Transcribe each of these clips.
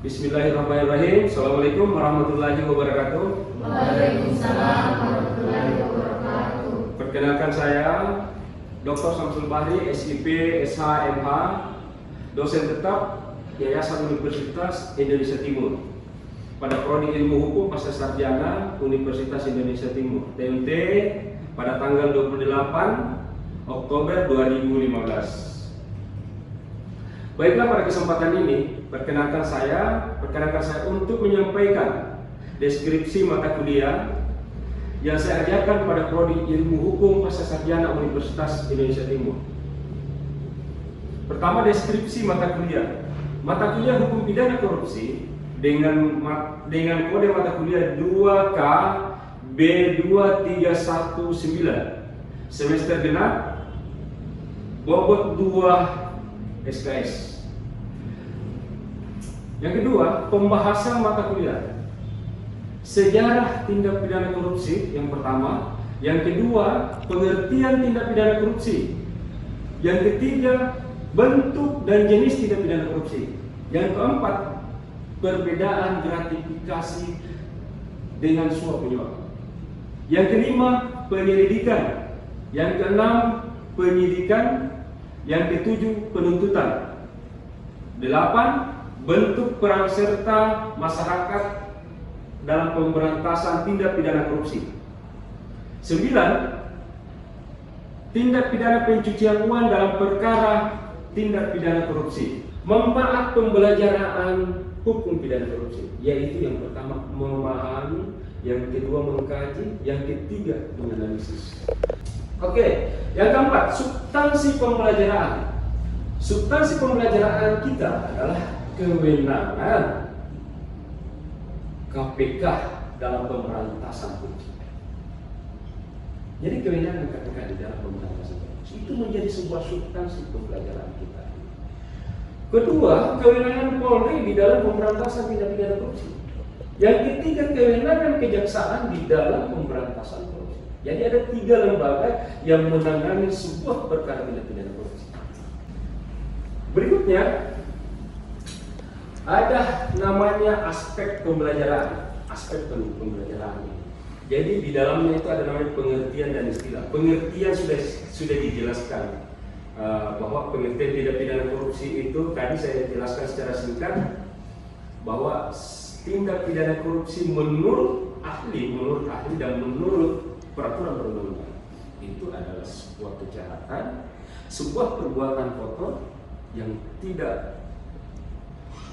Bismillahirrahmanirrahim. Assalamualaikum warahmatullahi wabarakatuh. Waalaikumsalam warahmatullahi wabarakatuh. Perkenalkan saya Dr. Samsul Bahri, SIP, SH, MH, dosen tetap Yayasan Universitas Indonesia Timur pada Prodi Ilmu Hukum Pasca Sarjana Universitas Indonesia Timur, TUT, pada tanggal 28 Oktober 2015. Baiklah, pada kesempatan ini perkenalkan saya untuk menyampaikan deskripsi mata kuliah yang saya ajarkan pada Prodi Ilmu Hukum Pasca Sarjana Universitas Indonesia Timur. Pertama, deskripsi mata kuliah. Mata kuliah Hukum Pidana Korupsi dengan kode mata kuliah 2K B2319, semester genap, bobot 2 SKS. Yang kedua, pembahasan mata kuliah sejarah tindak pidana korupsi yang pertama. Yang kedua, pengertian tindak pidana korupsi. Yang ketiga, bentuk dan jenis tindak pidana korupsi. Yang keempat, perbedaan gratifikasi dengan suap menyuap. Yang kelima, penyelidikan. Yang keenam, penyidikan. Yang ketujuh, penuntutan. 8. Bentuk peran serta masyarakat dalam pemberantasan tindak pidana korupsi. 9. Tindak pidana pencucian uang dalam perkara tindak pidana korupsi. Manfaat pembelajaran hukum pidana korupsi, yaitu yang pertama memahami, yang kedua mengkaji, yang ketiga menganalisis. Oke, yang keempat, substansi pembelajaran. Substansi pembelajaran kita adalah kewenangan KPK dalam pemberantasan korupsi. Jadi kewenangan KPK di dalam pemberantasan korupsi itu menjadi sebuah substansi pembelajaran kita. Kedua, kewenangan Polri di dalam pemberantasan tindak pidana korupsi. Yang ketiga, kewenangan kejaksaan di dalam pemberantasan korupsi. Jadi ada 3 lembaga yang menangani sebuah perkara tindak pidana korupsi. Berikutnya ada namanya aspek pembelajaran, pembelajaran. Jadi di dalamnya itu ada namanya pengertian dan istilah. Pengertian sudah dijelaskan bahwa pengertian tindak pidana korupsi itu tadi saya jelaskan secara singkat bahwa tindak pidana korupsi menurut ahli dan menurut peraturan perundang-undangan itu adalah sebuah kejahatan, sebuah perbuatan kotor yang tidak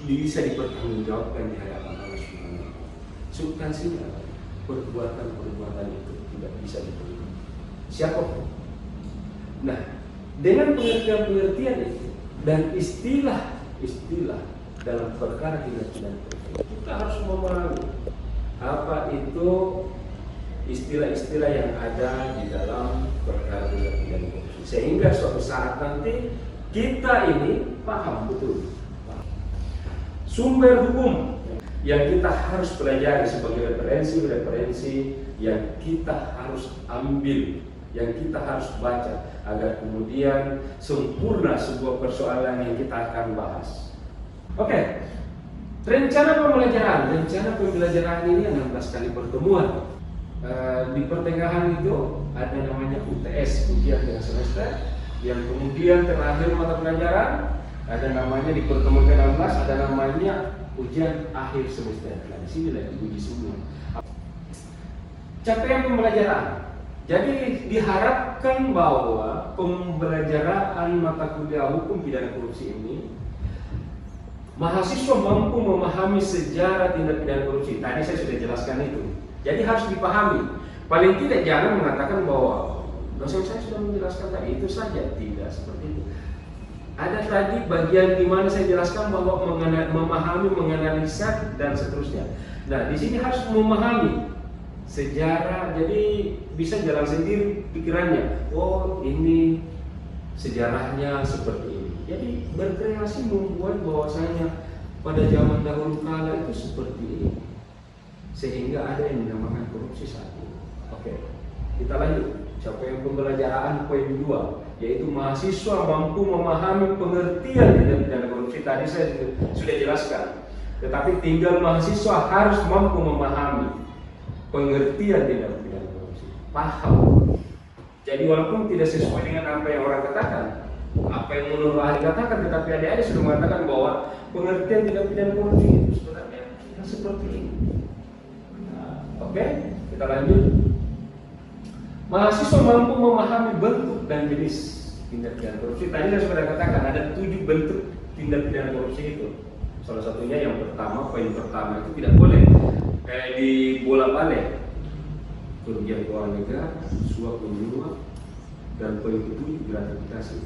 bisa dipertanggungjawabkan di hadapan Allah Subhanahu wa Ta'ala. Substansinya perbuatan itu tidak bisa diterima siapapun. Nah, dengan pengertian itu dan istilah dalam perkara tindak pidana korupsi, kita harus memahami apa itu istilah-istilah yang ada di dalam perkara tindak pidana korupsi, sehingga suatu saat nanti kita ini paham betul sumber hukum yang kita harus pelajari sebagai referensi yang kita harus ambil, yang kita harus baca agar kemudian sempurna sebuah persoalan yang kita akan bahas. Oke, rencana pembelajaran ini 16 kali pertemuan. Di pertengahan itu ada namanya UTS, ujian tengah semester, yang kemudian terakhir mata pelajaran ada namanya di pertemuan ke-16 ada namanya ujian akhir semester. Nah, di sini lagi diuji semua. Capaian pembelajaran. Jadi diharapkan bahwa pembelajaran mata kuliah hukum pidana korupsi ini mahasiswa mampu memahami sejarah tindak pidana korupsi. Tadi saya sudah jelaskan itu. Jadi harus dipahami. Paling tidak jangan mengatakan bahwa dosen saya sudah menjelaskan tadi itu saja. Tidak seperti itu. Ada tadi bagian di mana saya jelaskan bahwa memahami, menganalisa dan seterusnya. Nah, di sini harus memahami sejarah, jadi bisa jalan sendiri pikirannya. Oh, ini sejarahnya seperti ini. Jadi berkreasi membuat bahwasanya pada zaman dahulu kala itu seperti ini, sehingga ada yang dinamakan korupsi saat ini. Oke, kita lanjut. Capaian pembelajaran poin 2, yaitu mahasiswa mampu memahami pengertian tindak pidana korupsi. Tadi saya sudah jelaskan Tetapi tinggal mahasiswa harus mampu memahami pengertian tindak pidana korupsi, paham. Jadi walaupun tidak sesuai dengan apa yang orang katakan, apa yang menurut ahli katakan, tetapi adik-adik sudah mengatakan bahwa pengertian tindak pidana korupsi itu sebenarnya tidak seperti ini. Nah, oke, kita lanjut. Mahasiswa mampu memahami bentuk dan jenis tindak pidana korupsi. Tadi saya sudah katakan ada 7 bentuk tindak pidana korupsi itu. Salah satunya yang pertama, poin pertama itu tidak boleh kayak di bola balik, kerugian keuangan negara, suap menyuap, dan poin ke-7 gratifikasi.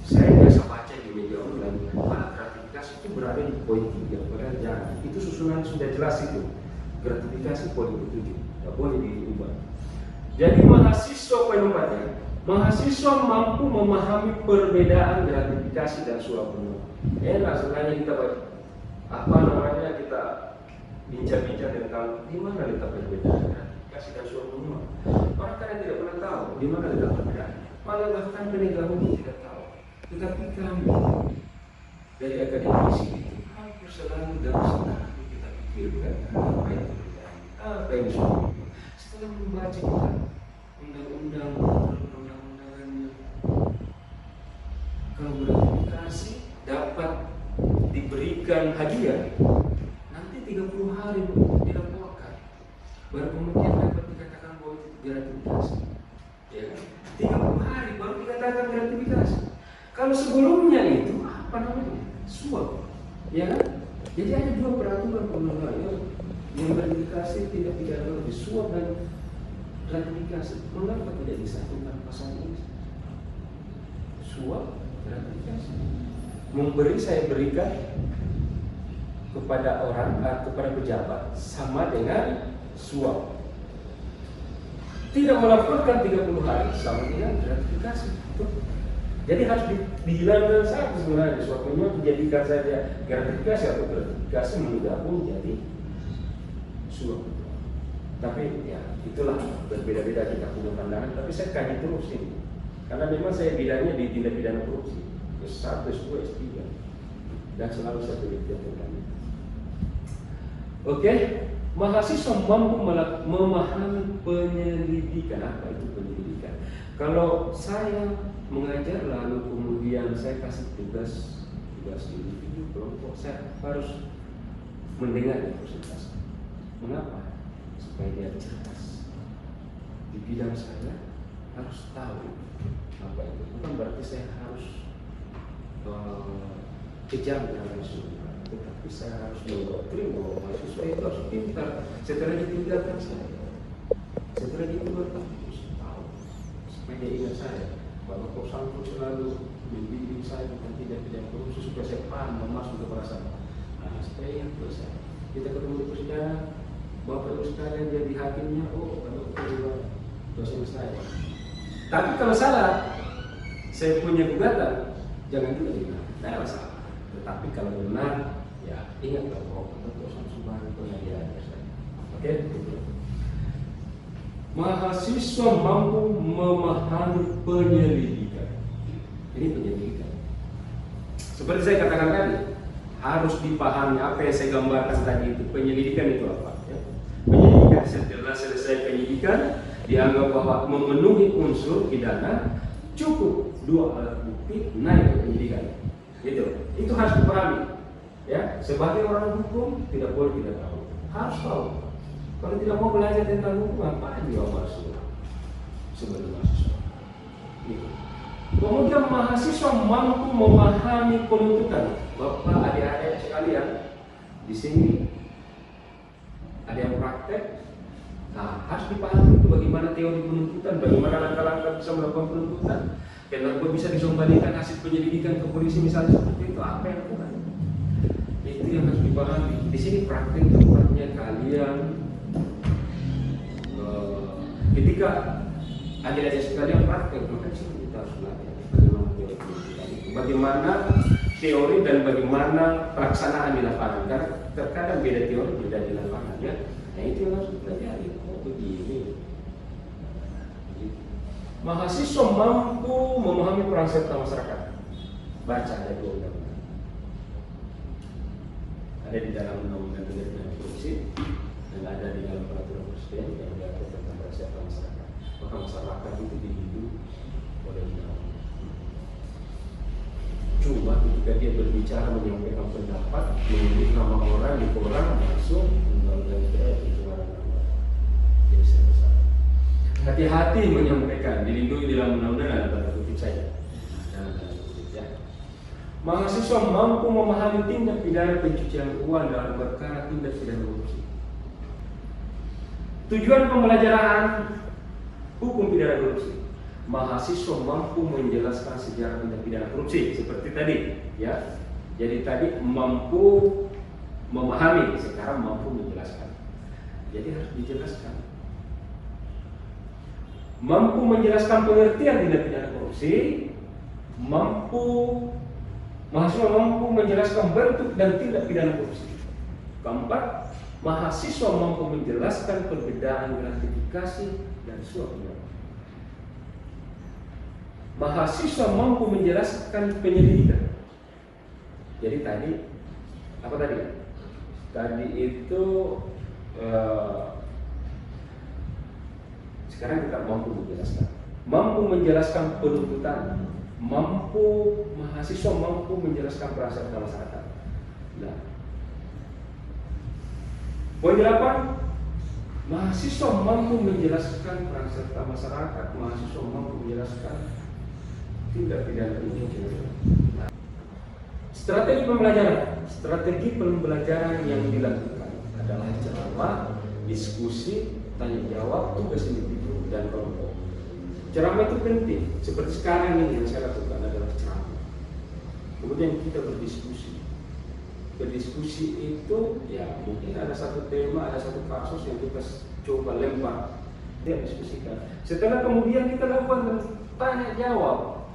Saya biasa baca di media online, gratifikasi itu berada di poin 3, padahal jangan. Itu susunan sudah jelas itu. Gratifikasi poin ke-7, tidak boleh diubah. Jadi mahasiswa poin 4-nya, mahasiswa mampu memahami perbedaan gratifikasi dan suap menyuap. Enak sebenarnya kita kita bincang-bincang tentang di mana letak perbedaan gratifikasi dan suap menyuap. Orang kadang tidak pernah tahu di mana letak perbedaan. Malah bahkan penegak hukum tidak tahu. Tetapi kami dari akademisi itu hampir selalu dalam sekali kita pikirkan apa yang perbedaan, apa yang suap. Setelah membaca kita undang-undang, perundang-undangannya, kalau gratifikasi dapat diberikan hadiah, nanti 30 hari dilaporkan, baru kemudian dapat dikatakan bahwa itu gratifikasi. Ya, 30 hari baru dikatakan gratifikasi. Kalau sebelumnya itu apa namanya? Suap. Ya kan? Jadi ada 2 peraturan perundang-undangan yang gratifikasi tidak pidana lebih suap dan gratifikasi. Mengapa tidak disatukan pasal ini? Suap, gratifikasi. Memberi, saya berikan kepada orang, kepada pejabat sama dengan suap. Tidak melaporkan 30 hari sama dengan gratifikasi. Jadi harus dihilangkan satu sebenarnya. Suap menyuap dijadikan saja gratifikasi atau gratifikasi menggabung jadi suap. Tapi ya itulah berbeda-beda kita punya pandangan. Tapi saya kaji terus ini, karena memang saya bidangnya di tindak pidana korupsi. S1, S2, S3, dan selalu saya penelitian tentang itu. Oke, mahasiswa mampu memahami penyelidikan. Apa itu penyelidikan? Kalau saya mengajar lalu kemudian saya kasih tugas individu kelompok, saya harus mendengar dan presentasi. Mengapa? Supaya dia cerdas. Di bidang saya harus tahu apa itu. Bukan berarti saya harus kejam dengan mahasiswa, tetapi saya harus mendoktrin bahwa mahasiswa itu harus pintar. Setelah ditinggalkan saya, setelah ditinggalkan harus tahu, supaya dia ingat saya bahwa Kosampo selalu membimbing saya tentang tidak korupsi supaya saya paham dan masuk ke perasaan. Nah, supaya ingat saya. Kita ketemu di persidangan, Bapak Ibu sekalian jadi hakimnya, kalau kedua dosen saya. Tapi kalau salah, saya punya gugatan, jangan juga dibilang, tidak masalah. Tetapi kalau benar, ya ingatlah bahwa dosen Subhan itu yang diajar saya. Oke? Mahasiswa mampu memahami penyelidikan. Ini penyelidikan. Seperti saya katakan tadi, harus dipahami apa yang saya gambarkan tadi itu. Penyelidikan itu apa? Ya? Penyelidikan setelah selesai penyidikan, dianggap bahwa memenuhi unsur pidana, cukup 2 alat bukti naik ke penyidikan. Gitu. Itu harus dipahami. Ya, sebagai orang hukum tidak boleh tidak tahu. Harus tahu. Kalau tidak mau belajar tentang hukum, apa juga masuk sebagai mahasiswa. Gitu. Kemudian mahasiswa mampu memahami penuntutan. Bapak, adik-adik sekalian, di sini ada yang praktek. Nah, harus dipahami itu bagaimana teori penuntutan, bagaimana langkah-langkah bisa melakukan penuntutan. Kenapa bisa dikembalikan hasil penyelidikan ke polisi misalnya seperti itu, apa yang lakukan? Itu yang harus dipahami. Di sini praktek tempatnya kalian. Ketika adik-adik sekalian praktek, maka kita harus belajar bagaimana teori penuntutan itu, bagaimana teori dan bagaimana pelaksanaan di lapangan. Karena terkadang beda teori, beda di lapangan, ya. Nah itu yang harus dipelajari. Oh begini. Mahasiswa mampu memahami peran serta masyarakat. Baca ada 2 undang-undang. ada di dalam undang-undang tindak pidana korupsi dan ada di dalam peraturan presiden yang diatur tentang persiapan masyarakat. Maka masyarakat itu dilindungi oleh undang-undang. Cuma ketika dia berbicara menyampaikan pendapat, menyebut nama orang di koran masuk undang-undang ITE pencemaran nama. Jadi saya pesan, hati-hati menyampaikan, dilindungi dalam undang-undang ada tanda kutip saja. Jangan tanda kutip ya. Mahasiswa mampu memahami tindak pidana pencucian uang dalam perkara tindak pidana korupsi. Tujuan pembelajaran hukum pidana korupsi. Mahasiswa mampu menjelaskan sejarah tindak pidana korupsi seperti tadi, ya. Jadi tadi mampu memahami, sekarang mampu menjelaskan. Jadi harus dijelaskan. Mampu menjelaskan pengertian tindak pidana korupsi, mahasiswa mampu menjelaskan bentuk dan tindak pidana korupsi. Keempat, mahasiswa mampu menjelaskan perbedaan gratifikasi dan suap menyuap. Mahasiswa mampu menjelaskan penyelidikan. Jadi tadi apa tadi? Tadi itu sekarang kita mampu menjelaskan. Mampu menjelaskan penuntutan. Mahasiswa mampu menjelaskan perasaan masyarakat. Nah, poin 8, mahasiswa mampu menjelaskan peran masyarakat, mahasiswa mampu menjelaskan tindak pidana ini. Strategi pembelajaran yang dilakukan adalah ceramah, diskusi, tanya jawab, tugas individu dan kelompok. Ceramah itu penting, seperti sekarang ini yang saya lakukan adalah ceramah. Kemudian kita berdiskusi. Berdiskusi itu ya mungkin ada satu tema, ada satu kasus yang kita coba lempar, dia diskusikan. Setelah kemudian kita lakukan tanya jawab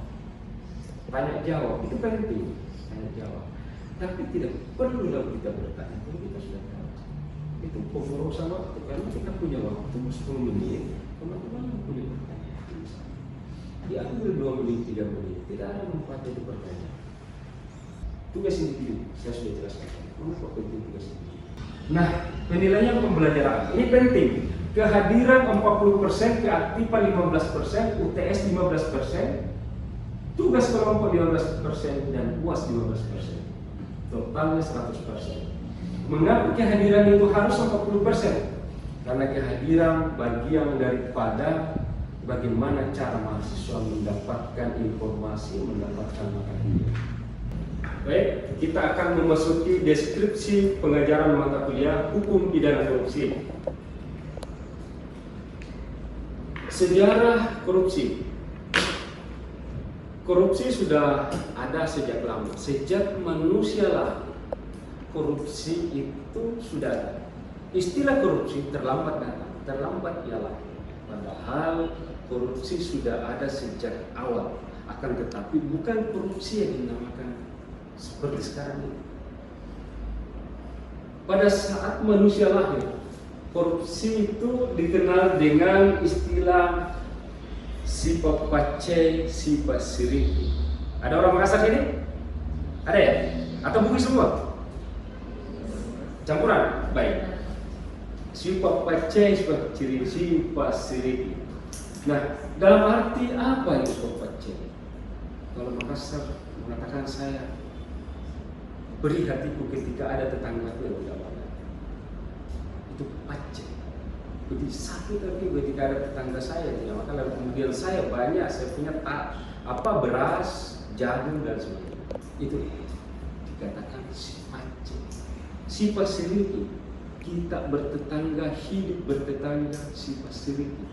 itu penting, tanya jawab. Tapi tidak perlu lalu kita bertanya, kalau kita sudah tahu. Itu pemborosan waktu, karena kita punya waktu 10 menit, teman-teman punya pertanyaan. Diambil 2 menit, 3 menit, tidak ada manfaatnya di pertanyaan. Tugas individu, saya sudah jelaskan. Mengapa penting tugas individu? Nah, penilaian pembelajaran ini penting. Kehadiran 40%, keaktifan 15%, UTS 15%, tugas kelompok 15% dan UAS 15%. Totalnya 100%. Mengapa kehadiran itu harus 40%? Karena kehadiran bagian daripada bagaimana cara mahasiswa mendapatkan informasi, mendapatkan materi. Baik, kita akan memasuki deskripsi pengajaran mata kuliah Hukum Pidana Korupsi. Sejarah korupsi. Korupsi sudah ada sejak lama, sejak manusia lahir. Korupsi itu sudah ada. Istilah korupsi terlambat datang, terlambat ia lahir. Padahal korupsi sudah ada sejak awal. Akan tetapi bukan korupsi yang dinamakan seperti sekarang ini. Pada saat manusia lahir, korupsi itu dikenal dengan istilah sifat pace, sifat siriki. Ada orang Makassar sini? Ada ya? Atau bukan semua? Campuran? Baik. Sifat pace, sifat siriki. Nah, dalam arti apa itu sifat pace? Kalau Makassar mengatakan saya beri hatiku ketika ada tetanggaku yang tidak banyak. Itu pace. Jadi sakit tapi ketika ada tetangga saya tidak makan, lalu kemudian saya banyak, saya punya beras, jagung dan sebagainya. Itu dikatakan sifat. Sifat siriki, kita bertetangga, hidup bertetangga, sifat siriki.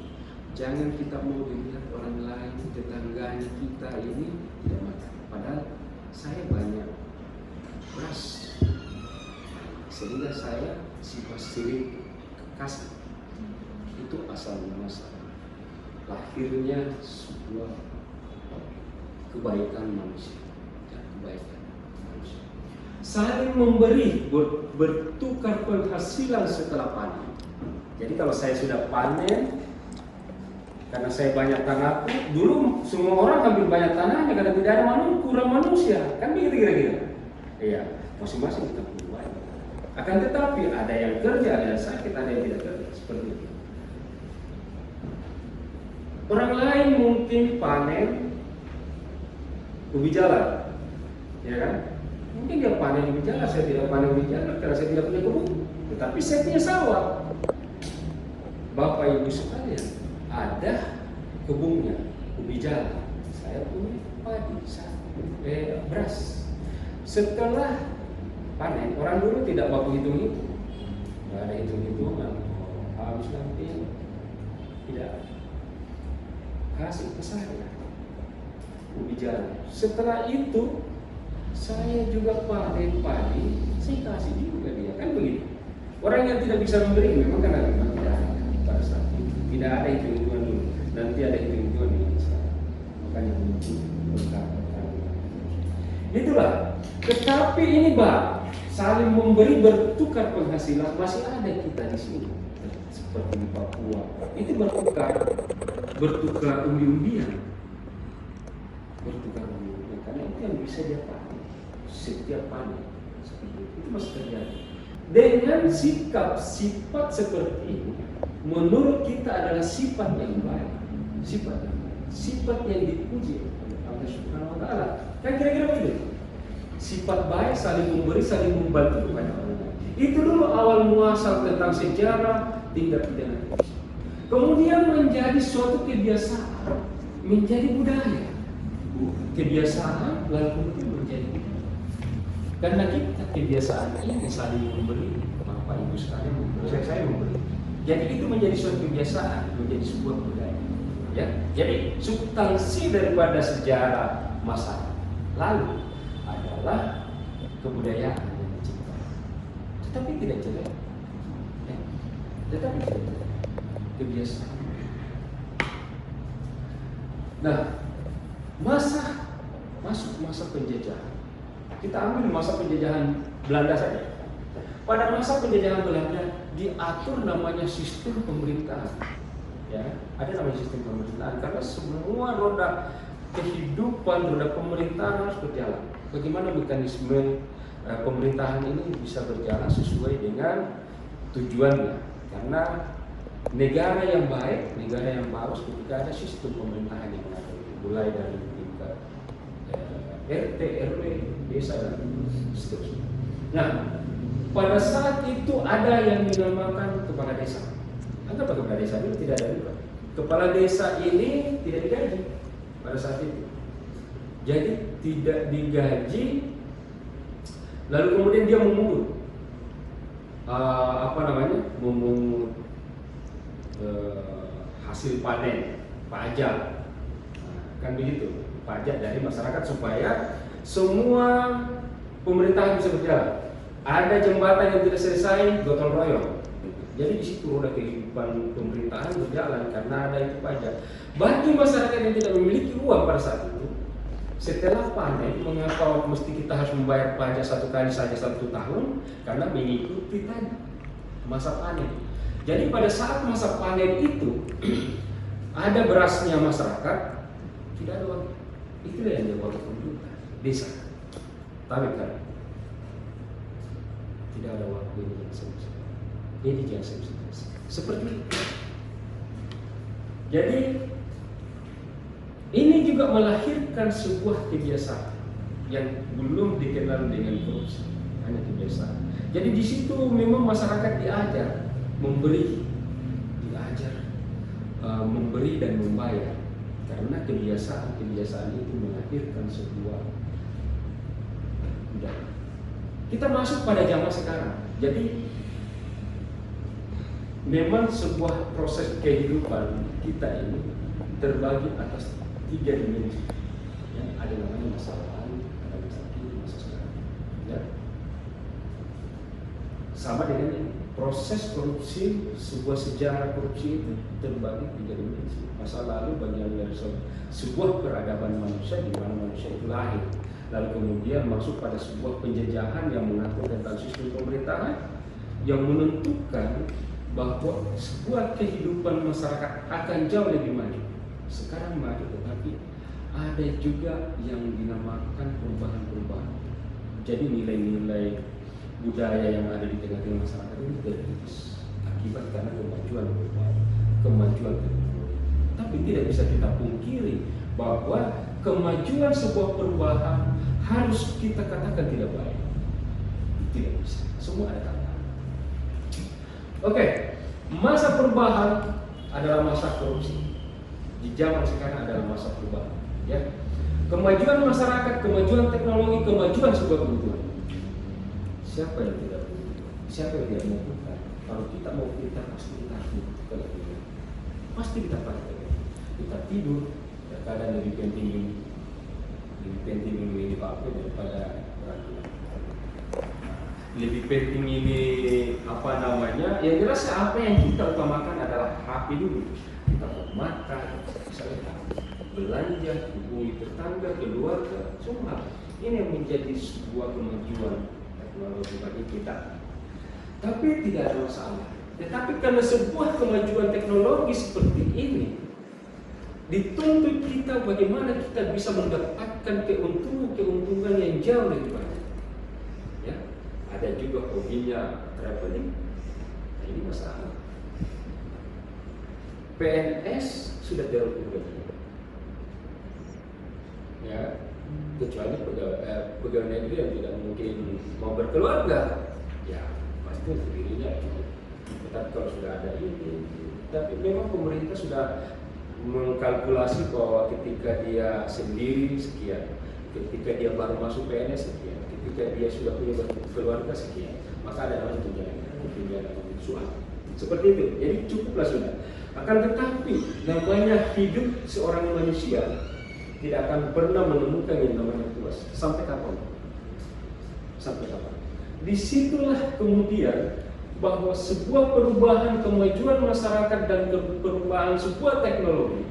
Jangan kita mau dilihat orang lain, tetangganya kita ini tidak makan. Padahal saya banyak beras, sehingga saya sifat siriki kasar. Itu asal masalah lahirnya sebuah kebaikan manusia, saling memberi, bertukar penghasilan setelah panen. Jadi kalau saya sudah panen, karena saya banyak tanahku, dulu semua orang ambil banyak tanahnya karena tidak ada kurang manusia, kan begitu kira-kira. Iya, masing-masing kita punya banyak. Akan tetapi ada yang kerja, ada yang sakit, ada yang tidak kerja, seperti itu. Orang lain mungkin panen ubi jalar, ya kan? Mungkin dia panen ubi jalar, saya tidak panen ubi jalar karena saya tidak punya kebun, tetapi saya punya sawah. Bapak Ibu sekalian, ada kebunnya ubi jalar, saya punya padi, beras. Setelah panen, orang dulu tidak waktu hitung-hitung, nggak ada hitung-hitungan, habis nanti tidak kasih ke saya ubi jalar. Setelah itu saya juga panen padi, saya kasih juga dia, kan begitu. Orang yang tidak bisa memberi memang kan memang tidak ada pada saat itu, tidak ada hitung-hitungan dulu, nanti ada hitung-hitungan di sekarang. Makanya muncul berkah. Itulah. Tetapi ini Pak, saling memberi bertukar penghasilan masih ada kita di sini. Seperti di Papua, itu bertukar umbi-umbian, karena itu yang bisa dia panen setiap panen, seperti itu masih terjadi. Dengan sifat seperti ini, menurut kita adalah sifat yang baik, sifat yang dipuji oleh Allah Subhanahu Wa Taala. Kan kira-kira begitu. Sifat baik, saling memberi, saling membantu kepada orang lain. Itu dulu awal muasal tentang sejarah tindak pidana korupsi. Kemudian menjadi suatu kebiasaan, menjadi budaya. Kebiasaan lalu kemudian menjadi budaya. Karena kita kebiasaan ini saling memberi, Bapak Ibu sekalian memberi, saya memberi. Jadi itu menjadi suatu kebiasaan, menjadi sebuah budaya. Ya, jadi substansi daripada sejarah masa lalu adalah kebudayaan yang diciptakan, tetapi tidak jelek, ya. Tetapi tidak jelek, kebiasaan. Nah, masuk masa penjajahan. Kita ambil masa penjajahan Belanda saja. Pada masa penjajahan Belanda diatur namanya sistem pemerintahan, ya, ada namanya sistem pemerintahan karena semua roda kehidupan, roda pemerintahan harus berjalan. Bagaimana mekanisme pemerintahan ini bisa berjalan sesuai dengan tujuannya? Karena negara yang baik, negara yang bagus ketika ada sistem pemerintahan yang ada, mulai dari tingkat RT, RW, desa dan seterusnya. Nah, pada saat itu ada yang dinamakan kepala desa. Anggap kepala desa itu tidak ada juga. Kepala desa ini tidak digaji pada saat itu. Jadi tidak digaji, lalu kemudian dia memungut memungut hasil panen, pajak, kan begitu, pajak dari masyarakat supaya semua pemerintahan bisa berjalan. Ada jembatan yang tidak selesai, gotong royong. Jadi di situ roda kehidupan pemerintahan berjalan karena ada itu pajak. Bagi masyarakat yang tidak memiliki uang pada saat itu, setelah panen, mengapa mesti kita harus membayar pajak satu kali saja 1 tahun? Karena mengikuti tadi masa panen. Jadi pada saat masa panen itu ada berasnya masyarakat, tidak ada uang. Itulah yang dibuat pemerintah desa. Tapi kan tidak ada waktu ini yang ini jangan seperti itu. Jadi ini juga melahirkan sebuah kebiasaan yang belum dikenal dengan korupsi, hanya kebiasaan. Jadi di situ memang masyarakat diajar memberi, memberi dan membayar, karena kebiasaan itu melahirkan sebuah budaya. Kita masuk pada zaman sekarang, jadi memang sebuah proses kehidupan kita ini terbagi atas 3 dimensi. Ya, ada namanya masa lalu, ada masa kini, masa sekarang. Ya. Sama dengan ini, proses korupsi, sebuah sejarah korupsi itu terbagi 3 dimensi. Masa lalu bagian dari sebuah peradaban manusia di mana manusia itu lahir. Lalu kemudian masuk pada sebuah penjajahan yang mengatur tentang sistem pemerintahan yang menentukan bahwa sebuah kehidupan masyarakat akan jauh lebih maju. Sekarang maju, tetapi ada juga yang dinamakan perubahan-perubahan. Jadi nilai-nilai budaya yang ada di tengah-tengah masyarakat ini terkikis akibat karena kemajuan teknologi. Tapi tidak bisa kita pungkiri bahwa kemajuan sebuah perubahan harus kita katakan tidak baik. Tidak bisa. Semua ada tantangan. Oke, masa perubahan adalah masa korupsi. Di zaman sekarang adalah masa perubahan. Ya, kemajuan masyarakat, kemajuan teknologi, kemajuan sebuah kebutuhan. Siapa yang tidak butuh? Siapa yang tidak membutuhkan? Kalau kita mau kita pasti kita butuhkan. Pasti kita pakai. Kita tidur, kadang lebih penting ini pakai daripada lebih penting ini apa namanya? Yang jelas apa yang kita utamakan adalah HP dulu. Kita mau makan, misalnya belanja, hubungi tetangga, keluarga, semua. Ini yang menjadi sebuah kemajuan teknologi bagi kita. Tapi tidak ada masalah. Tetapi karena sebuah kemajuan teknologi seperti ini, dituntut kita bagaimana kita bisa mendapatkan keuntungan yang jauh lebih banyak. Ya, ada juga hobinya traveling. Nah, ini masalah. PNS sudah terlalu gaji. Ya, kecuali pegawai negeri yang tidak mungkin mau berkeluarga, ya pasti sendirinya. Tetapi kalau sudah ada ini, tapi memang pemerintah sudah mengkalkulasi bahwa ketika dia sendiri sekian, ketika dia baru masuk PNS sekian, ketika dia sudah punya keluarga sekian, maka ada namanya tunjangan suap. Seperti itu. Jadi cukuplah sudah. Akan tetapi namanya hidup seorang manusia tidak akan pernah menemukan yang namanya puas. Sampai kapan? Sampai kapan? Disitulah kemudian bahwa sebuah perubahan kemajuan masyarakat dan perubahan sebuah teknologi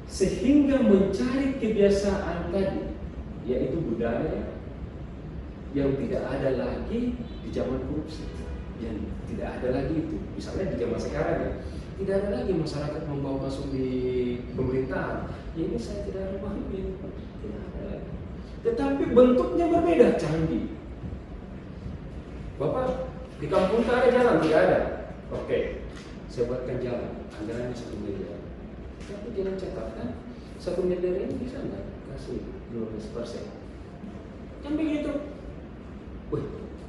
sehingga mencari kebiasaan tadi, yaitu budaya yang tidak ada lagi di zaman korupsi, yang tidak ada lagi itu. Misalnya di zaman sekarang ya, tidak ada lagi masyarakat membawa masuk di pemerintahan. Ya ini saya tidak ada ini, tidak ada lagi. Tetapi bentuknya berbeda, canggih. Bapak, di kampung tak ada jalan, tidak ada. Oke, saya buatkan jalan, anggarannya 1 miliar. Tapi jangan catatan, 1 miliar ini bisa nggak kasih 12%? Kan begitu. Wih,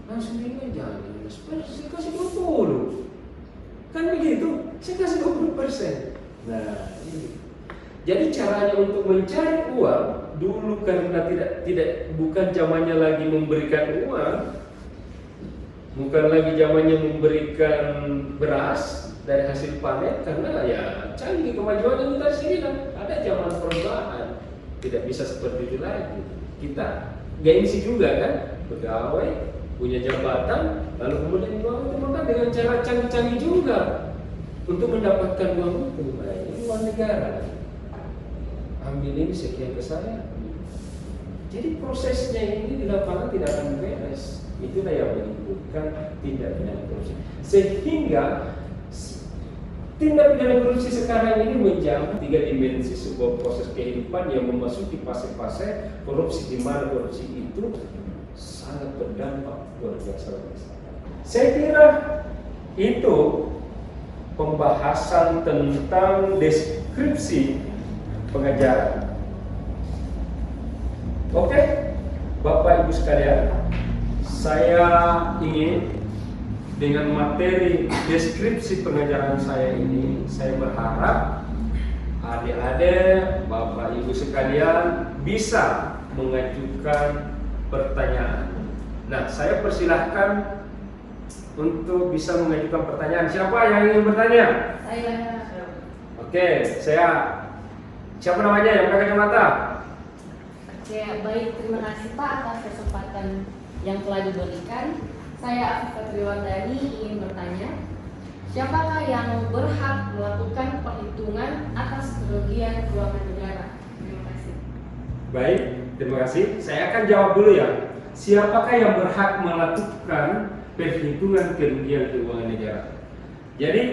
langsung ini jangan 12%, saya kasih 20%. Kan begitu, saya kasih 20%. Nah, ini. Jadi caranya untuk mencari uang dulu karena bukan zamannya lagi memberikan uang, bukan lagi zamannya memberikan beras dari hasil panen, karena ya canggih kemajuan yang kita sini kan ada zaman perubahan, tidak bisa seperti itu lagi. Kita gengsi juga kan, pegawai punya jabatan, lalu kemudian uang itu makan dengan cara canggih-canggih juga untuk mendapatkan uang itu. Nah, ini uang negara. Ambil ini sekian ke saya. Jadi prosesnya ini di lapangan tidak akan beres. Itulah yang menimbulkan tindak pidana korupsi. Sehingga tindak pidana korupsi sekarang ini menjamah 3 dimensi sebuah proses kehidupan yang memasuki fase-fase korupsi, di mana korupsi itu sangat berdampak luar biasa. Saya kira itu pembahasan tentang deskripsi pengajaran. Oke, Bapak Ibu sekalian, saya ingin dengan materi deskripsi pengajaran saya ini, saya berharap adik-adik, Bapak Ibu sekalian bisa mengajukan pertanyaan. Nah, saya persilahkan untuk bisa mengajukan pertanyaan. Siapa yang ingin bertanya? Saya. Oke, siapa namanya yang pakai kacamata? Oke, baik, terima kasih Pak atas kesempatan yang telah diberikan. Saya Afifah Triwardani ingin bertanya, siapakah yang berhak melakukan perhitungan atas kerugian keuangan negara? Terima kasih. Baik, terima kasih. Saya akan jawab dulu ya. Siapakah yang berhak melakukan perhitungan kerugian keuangan negara? Jadi,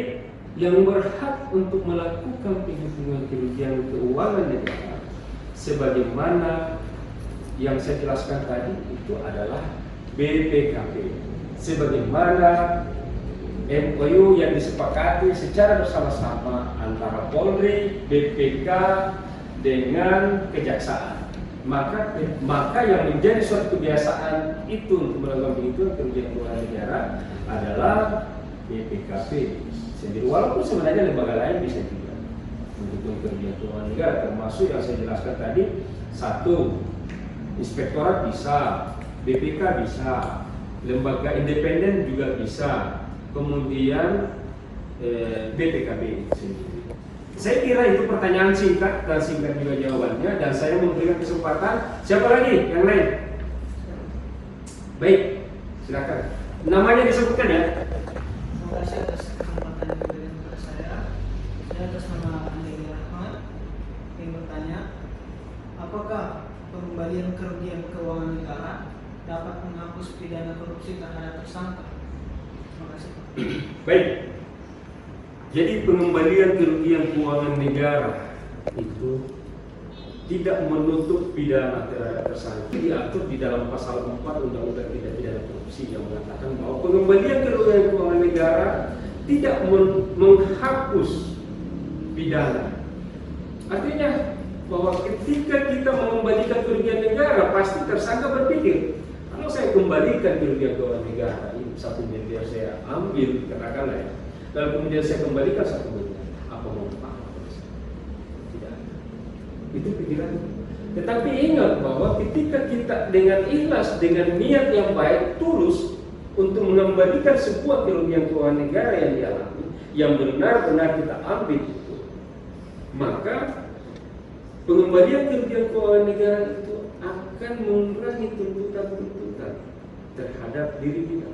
yang berhak untuk melakukan perhitungan kerugian keuangan negara sebagaimana yang saya jelaskan tadi itu adalah BPKP sebagaimana MOU yang disepakati secara bersama-sama antara Polri, BPK dengan Kejaksaan. Maka yang menjadi suatu kebiasaan itu untuk melakukan penghitungan kerugian keuangan negara adalah BPKP sendiri. Walaupun sebenarnya lembaga lain bisa juga menghitung kerugian keuangan negara, termasuk yang saya jelaskan tadi, satu, inspektorat bisa, BPK bisa, lembaga independen juga bisa, kemudian BPKB sendiri. Saya kira itu pertanyaan singkat dan singkat juga jawabannya, dan saya memberikan kesempatan. Siapa lagi yang lain? Baik, silakan. Namanya disebutkan ya. Terima kasih atas kesempatan yang diberikan kepada saya. Saya atas nama Andi Rahmat ingin bertanya, apakah pengembalian kerugian keuangan negara dapat menghapus pidana korupsi terhadap tersangka? Terima kasih. Baik. Jadi pengembalian kerugian keuangan negara itu tidak menutup pidana terhadap tersangka. Diatur di dalam pasal 4 Undang-Undang Tindak Pidana Korupsi yang mengatakan bahwa pengembalian kerugian keuangan negara tidak menghapus pidana. Artinya bahwa ketika kita mengembalikan kerugian negara, pasti tersangka berpikir, kalau saya kembalikan kerugian keuangan negara ini 1 miliar saya ambil, katakanlah ya, lalu kemudian saya kembalikan 1 miliar, apa mau tidak ada. Itu pikiran. Tetapi ingat bahwa ketika kita dengan ikhlas, dengan niat yang baik, tulus untuk mengembalikan sebuah kerugian keuangan negara yang dialami, yang benar-benar kita ambil itu, maka pengembalian kerugian keuangan negara itu akan mengurangi tuntutan-tuntutan terhadap diri kita.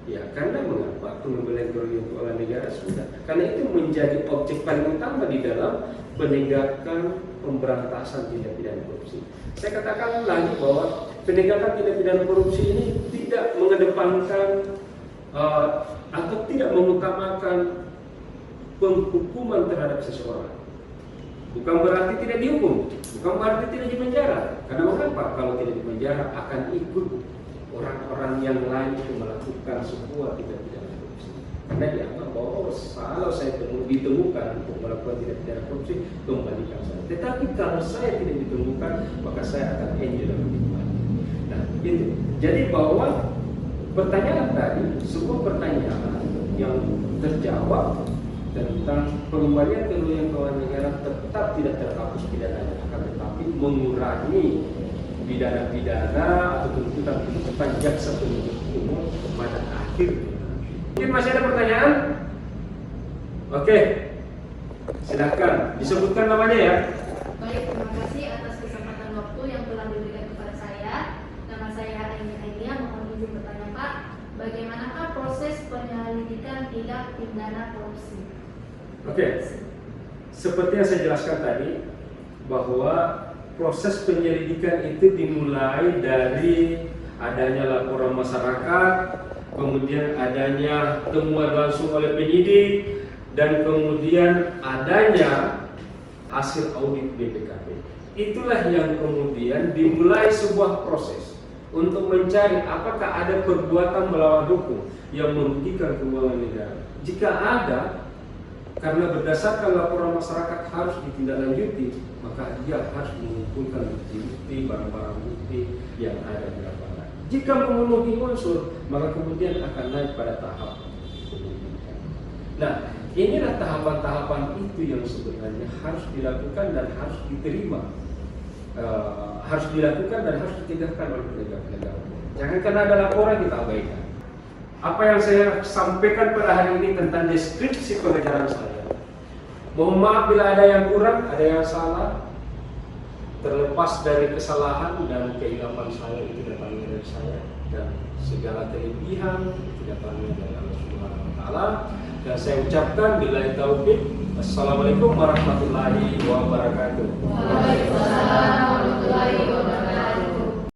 Ya, karena mengapa pengembalian kerugian keuangan negara sudah? Karena itu menjadi objek paling utama di dalam penegakan pemberantasan tindak pidana korupsi. Saya katakan lagi bahwa penegakan tindak pidana korupsi ini tidak mengedepankan atau tidak mengutamakan penghukuman terhadap seseorang. Bukan berarti tidak dihukum, bukan berarti tidak dipenjara. Karena mengapa? Kalau tidak dipenjara akan ikut orang-orang yang lain yang melakukan sebuah tindak pidana korupsi. Karena dianggap bahwa kalau saya ditemukan untuk melakukan tindak pidana korupsi, kembalikan saya. Tetapi kalau saya tidak ditemukan, maka saya akan enjoy dan menikmati. Nah, itu. Jadi bahwa pertanyaan tadi, sebuah pertanyaan yang terjawab tentang pengembalian kerugian keuangan negara tetap tidak terhapus pidananya, akan tetapi mengurangi pidana-pidana atau tuntutan jaksa penuntut umum pada akhirnya. Mungkin masih ada pertanyaan? Oke, silakan disebutkan namanya ya. Baik, terima kasih atas kesempatan waktu yang telah diberikan kepada saya. Nama saya Ainia, mohon izin bertanya Pak, bagaimanakah proses penyelidikan tindak pidana korupsi? Oke, seperti yang saya jelaskan tadi, bahwa proses penyelidikan itu dimulai dari adanya laporan masyarakat, kemudian adanya temuan langsung oleh penyidik, dan kemudian adanya hasil audit BPKP. Itulah yang kemudian dimulai sebuah proses untuk mencari apakah ada perbuatan melawan hukum yang merugikan keuangan negara. Jika ada, karena berdasarkan laporan masyarakat harus ditindaklanjuti, maka dia harus mengumpulkan bukti-bukti, barang-barang bukti yang ada di lapangan. Jika memenuhi unsur, maka kemudian akan naik pada tahap penyidikan. Nah, inilah tahapan-tahapan itu yang sebenarnya harus dilakukan dan harus diterima, harus dilakukan dan harus ditegakkan oleh penegak-penegak hukum. Jangan karena ada laporan kita abaikan. Apa yang saya sampaikan pada hari ini tentang deskripsi pengejaran saya. Mohon maaf bila ada yang kurang, ada yang salah. Terlepas dari kesalahan dan kehilapan saya, itu datangnya dari saya, dan segala kelebihan itu datangnya dari Allah Subhanahu wa taala. Dan saya ucapkan billahi taufik. Assalamualaikum warahmatullahi wabarakatuh. Waalaikumsalam warahmatullahi wabarakatuh.